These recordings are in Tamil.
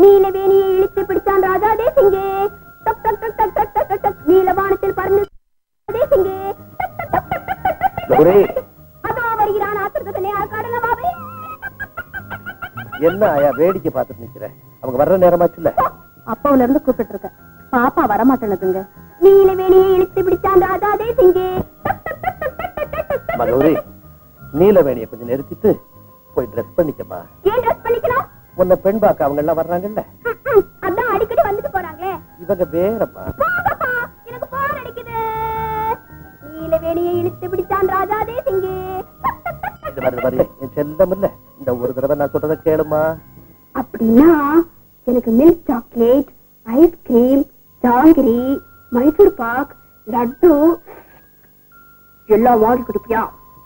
நீலவேணியை இழுத்து பிடித்தான் ராஜா தேசிங்கே. நீலவானத்தில் பறந்து தேசிங்கே. அதோ வருகிறான் ஆத்திரத்திலே கடலவாவே. என்ன ஆயா வேடிக்கை பார்த்துட்டு நிக்கிற? அவங்க வர்ற நேரமாச்சு இல்ல? அப்பாவுல இருந்து கூப்பிட்டு இருக்க. பாப்பா வரமாட்டேனுங்க. நீலவேணியை இழுத்து பிடித்தான் ராஜா தேசிங்கே. கௌரி, நீலவேணியை கொஞ்சம் நிறுத்திட்டு போய் ட்ரெஸ் பண்ணிக்கமா. ஏன் ட்ரெஸ் பண்ணிக்கலாம்? உன்னை பெண் பார்க்க அவங்க எல்லாம் வர்றாங்கல்ல, அதான் அடிக்கடி வந்துட்டு போறாங்களே. இவங்க வேறம்மா. எனக்கு போர் அடிக்குது. நீலவேணியை இழுத்து பிடித்தான் ராஜா தேசிங்கே. என் செல்லம் இல்ல, இந்த ஒரு தடவை நான் சொல்றத கேளுமா. அப்படின்னா எனக்கு milk chocolate, ice cream, jangiri, Mysore pak, laddu எல்லாம் வாங்கி கொடுப்பியா?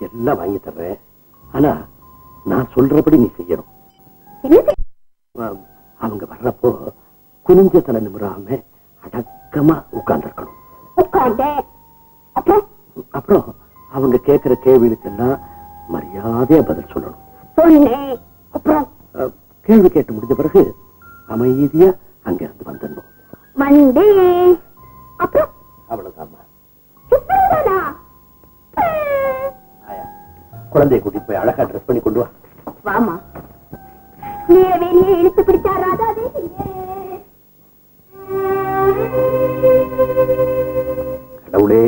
எல்லாம் வாங்கி தர்றேன். ஆனா நான் சொல்றபடி நீ செய்யணும். அவங்க வர்றப்போ குனிஞ்ச தலை நிமிராம அடக்கமா உட்கார்ந்துருக்கணும். அப்புறம் அவங்க கேட்கிற கேள்விகளுக்கெல்லாம் மரியாதையா பதில் சொல்லணும். அப்புறம் கேள்வி கேட்டு முடிஞ்ச பிறகு அமைதியா அங்க இருந்து வந்துடணும். மண்டே அப்புறம் அவ்வளவுதான். குழந்தைய கூட்டிட்டு போய் அழகா ட்ரெஸ் பண்ணி கொண்டு வா. வாமா. நீலவேணியை இழுத்து பிடிச்சார் ராஜா தேசிங்கே. கடவுளே,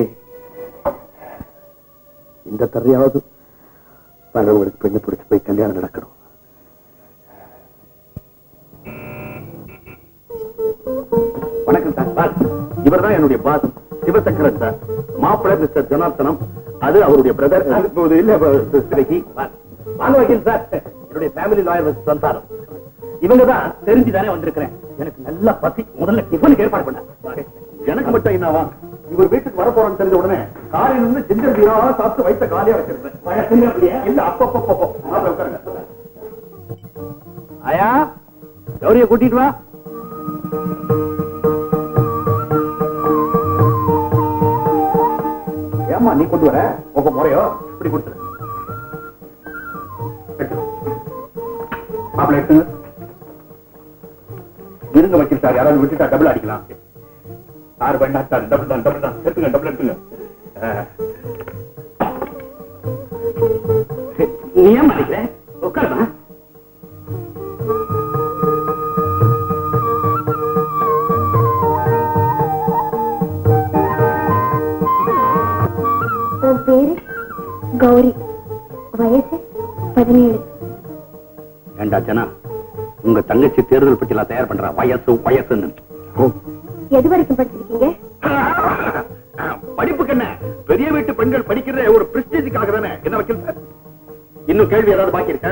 இந்த தரையாவது பரவங்களுக்கு பெண்ணு பிடிச்சு போய் கல்யாணம் நடக்கணும். வணக்கம் சார். இவர் தான் என்னுடைய பாஸ் சிவசங்கரன் சார். மாப்பிள்ளை மிஸ்டர் ஜனார்த்தனம், அது அவருடைய பிரதர். இல்ல வாங்க வக்கீல் சார். என்னுடைய ஃபேமிலி லாயர் சந்தானம். இவங்க தான் தெரிஞ்சுதானே வந்திருக்கிறேன். எனக்கு நல்ல பசி, முதல்ல டிஃபனுக்கு ஏற்பாடு பண்ண. எனக்கு மட்டும் என்னவா, இவர் வீட்டுக்கு வர போறோம்னு தெரிஞ்ச உடனே காலையில இருந்து ஜிஞ்சர் பீரா சாப்பிட்டு வைத்த காலியா வச்சிருக்கேன். இல்ல அப்பப்போ உட்காருங்க. ஆயா, கௌரிய கூட்டிட்டு வா. ஏமா நீ கொண்டு வர? உங்க முறையோ இப்படி கொடுத்துரு. மாப்பிள்ளை எடுத்துங்க. இருங்க வக்கீல் சார், யாராவது விட்டுட்டா டபுள் அடிக்கலாம். ஆறு பண்ணா டபுள் தான் எடுத்துங்க. டபுள் எடுத்துங்க. நீ ஏன் அடிக்கிறேன்? உட்காருமா. பேரு கௌரி, வயசு 17. ஏண்டா ஜனா, உங்க தங்கச்சி தேர்தல் பட்டியலா தயார் பண்றா. வயசுன்னு எது வரைக்கும் படிச்சிருக்கீங்க? படிப்புக்கு என்ன, பெரிய வீட்டு பெண்கள் படிக்கிற ஒரு பிரஸ்டீஜுக்காக தானே. என்ன வக்கீல் சார், இன்னும் கேள்வி ஏதாவது பாக்கி இருக்க?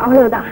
அவ்வளவுதான்.